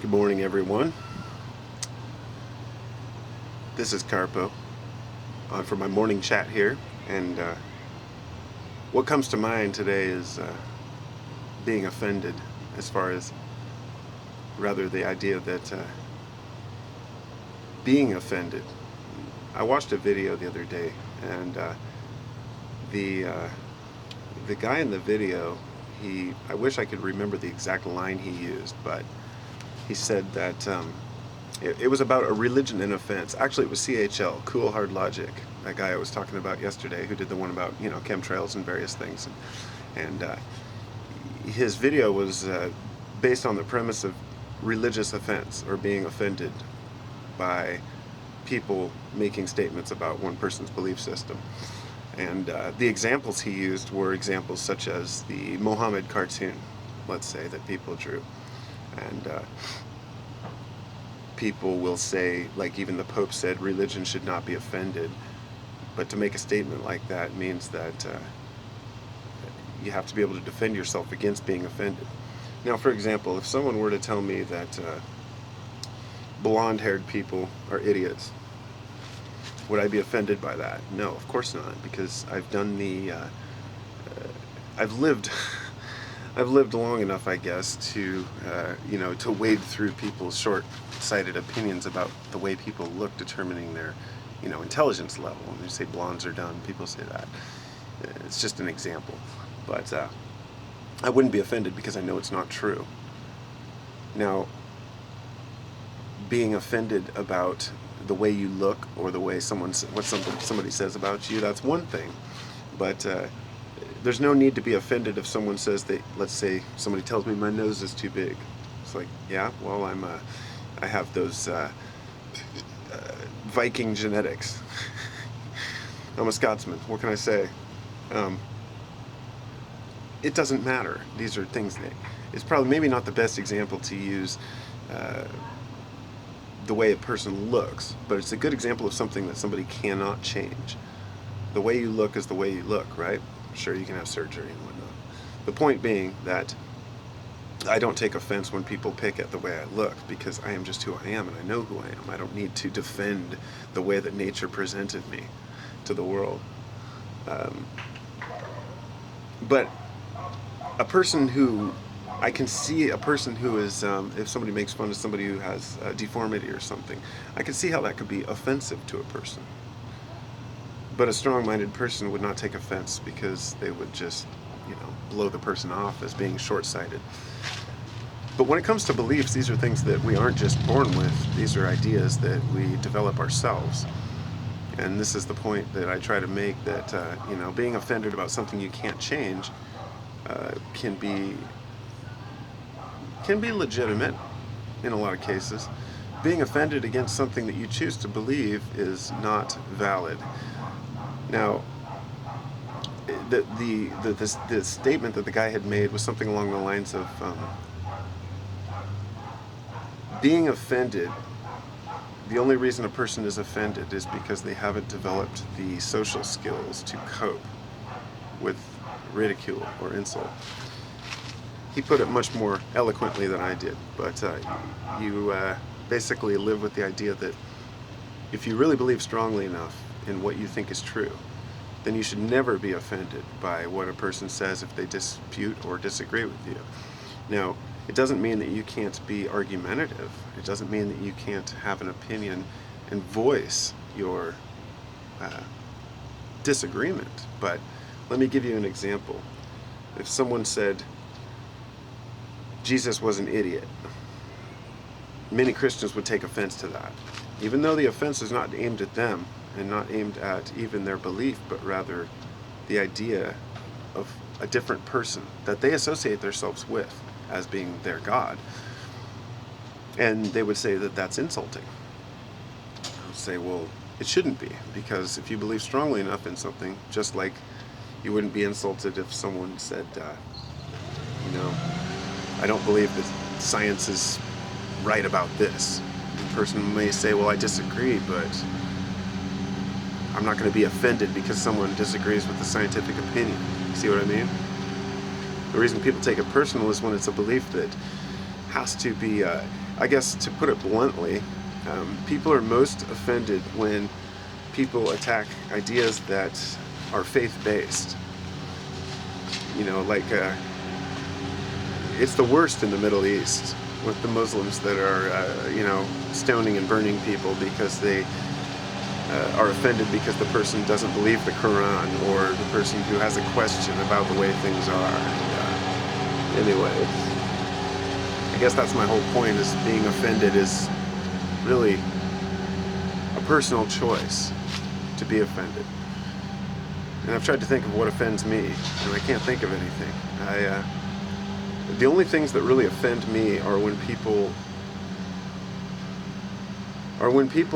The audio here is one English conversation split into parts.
Good morning, everyone. This is Carpo on for my morning chat here, and what comes to mind today is being offended, as far as rather the idea that being offended. I watched a video the other day, and the guy in the video, I wish I could remember the exact line he used, but he said that it was about a religion and offense. Actually, it was CHL, Cool Hard Logic, that guy I was talking about yesterday, who did the one about, chemtrails and various things. And his video was based on the premise of religious offense, or being offended by people making statements about one person's belief system. And the examples he used were examples such as the Mohammed cartoon, let's say, that people drew. And people will say, like even the Pope said, religion should not be offended. But to make a statement like that means that you have to be able to defend yourself against being offended. Now, for example, if someone were to tell me that blonde-haired people are idiots, would I be offended by that? No, of course not, because I've done I've lived I've lived long enough, I guess, to to wade through people's short-sighted opinions about the way people look, determining their intelligence level. When they say blondes are dumb, people say that. It's just an example, but I wouldn't be offended because I know it's not true. Now, being offended about the way you look, or the way somebody says about you, that's one thing. But there's no need to be offended if someone says that, let's say somebody tells me my nose is too big. It's like, yeah, well, I have those Viking genetics. I'm a Scotsman. What can I say? It doesn't matter. These are things that it's probably maybe not the best example to use the way a person looks, but it's a good example of something that somebody cannot change. The way you look is the way you look, right? Sure, you can have surgery and whatnot. The point being that I don't take offense when people pick at the way I look, because I am just who I am, and I know who I am. I don't need to defend the way that nature presented me to the world. But a person who I can see a person who is, if somebody makes fun of somebody who has a deformity or something, I can see how that could be offensive to a person. But a strong-minded person would not take offense, because they would just, blow the person off as being short-sighted. But when it comes to beliefs, these are things that we aren't just born with. These are ideas that we develop ourselves. And this is the point that I try to make, that, being offended about something you can't change can be legitimate in a lot of cases. Being offended against something that you choose to believe is not valid. Now, the statement that the guy had made was something along the lines of being offended. The only reason a person is offended is because they haven't developed the social skills to cope with ridicule or insult. He put it much more eloquently than I did, but you basically live with the idea that if you really believe strongly enough in what you think is true, then you should never be offended by what a person says if they dispute or disagree with you. Now, it doesn't mean that you can't be argumentative. It doesn't mean that you can't have an opinion and voice your disagreement. But let me give you an example. If someone said Jesus was an idiot, many Christians would take offense to that, even though the offense is not aimed at them and not aimed at even their belief, but rather the idea of a different person that they associate themselves with as being their God. And they would say that that's insulting. I would say, well, it shouldn't be, because if you believe strongly enough in something, just like you wouldn't be insulted if someone said, I don't believe that science is right about this. The person may say, well, I disagree, but I'm not going to be offended because someone disagrees with the scientific opinion. See what I mean? The reason people take it personal is when it's a belief that has to be I guess to put it bluntly, people are most offended when people attack ideas that are faith-based. You know, like it's the worst in the Middle East with the Muslims that are, you know, stoning and burning people because they are offended because the person doesn't believe the Quran, or the person who has a question about the way things are. Anyway, I guess that's my whole point, is being offended is really a personal choice to be offended. And I've tried to think of what offends me, and I can't think of anything. The only things that really offend me are when people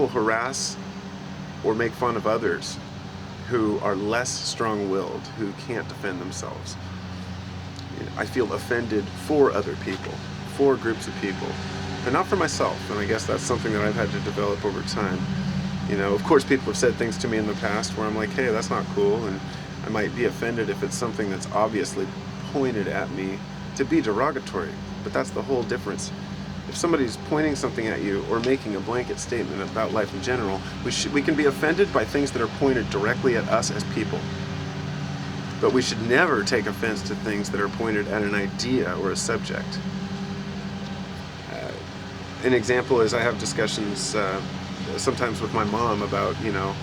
harass or make fun of others who are less strong-willed, who can't defend themselves. You know, I feel offended for other people, for groups of people, but not for myself. And I guess that's something that I've had to develop over time. You know, of course, people have said things to me in the past where I'm like, hey, that's not cool, and I might be offended if it's something that's obviously pointed at me to be derogatory. But that's the whole difference. If somebody's pointing something at you or making a blanket statement about life in general, we can be offended by things that are pointed directly at us as people. But we should never take offense to things that are pointed at an idea or a subject. An example is I have discussions sometimes with my mom about, you know,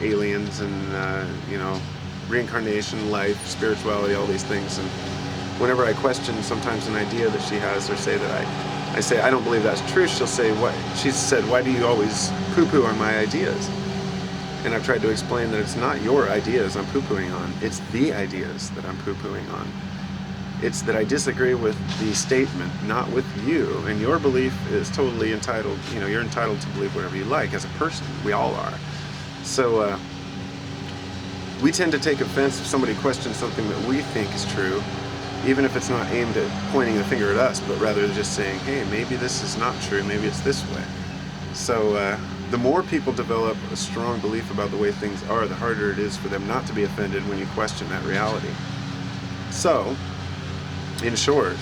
aliens and, you know, reincarnation, life, spirituality, all these things. And whenever I question sometimes an idea that she has, or say that I say, I don't believe that's true, she'll say, what? She said, why do you always poo-poo on my ideas? And I've tried to explain that it's not your ideas I'm poo-pooing on, it's the ideas that I'm poo-pooing on. It's that I disagree with the statement, not with you, and your belief is totally entitled, you know, you're entitled to believe whatever you like as a person. We all are. So we tend to take offense if somebody questions something that we think is true, even if it's not aimed at pointing the finger at us, but rather just saying, hey, maybe this is not true, maybe it's this way. So the more people develop a strong belief about the way things are, the harder it is for them not to be offended when you question that reality. So, in short,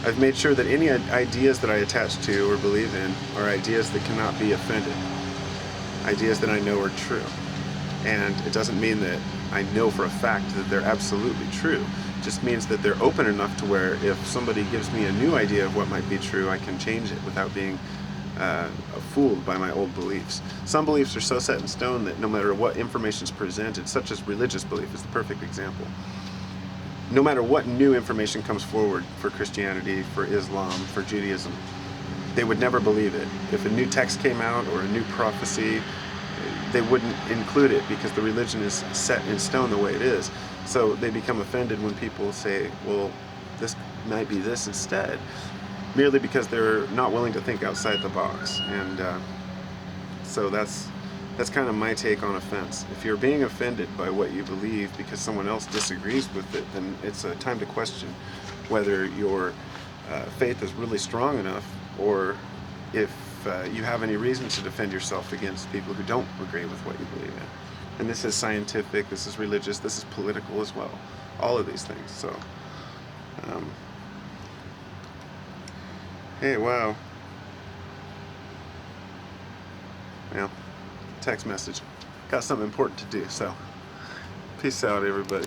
I've made sure that any ideas that I attach to or believe in are ideas that cannot be offended, ideas that I know are true. And it doesn't mean that I know for a fact that they're absolutely true. It just means that they're open enough to where if somebody gives me a new idea of what might be true, I can change it without being fooled by my old beliefs. Some beliefs are so set in stone that no matter what information is presented, such as religious belief is the perfect example. No matter what new information comes forward for Christianity, for Islam, for Judaism, they would never believe it. If a new text came out or a new prophecy, they wouldn't include it because the religion is set in stone the way it is. So they become offended when people say, well, this might be this instead, merely because they're not willing to think outside the box. And so that's kind of my take on offense. If you're being offended by what you believe because someone else disagrees with it, then it's a time to question whether your faith is really strong enough, or if you have any reason to defend yourself against people who don't agree with what you believe in. And this is scientific, this is religious, this is political as well. All of these things. So, hey, wow. Well, text message. Got something important to do, so peace out, everybody.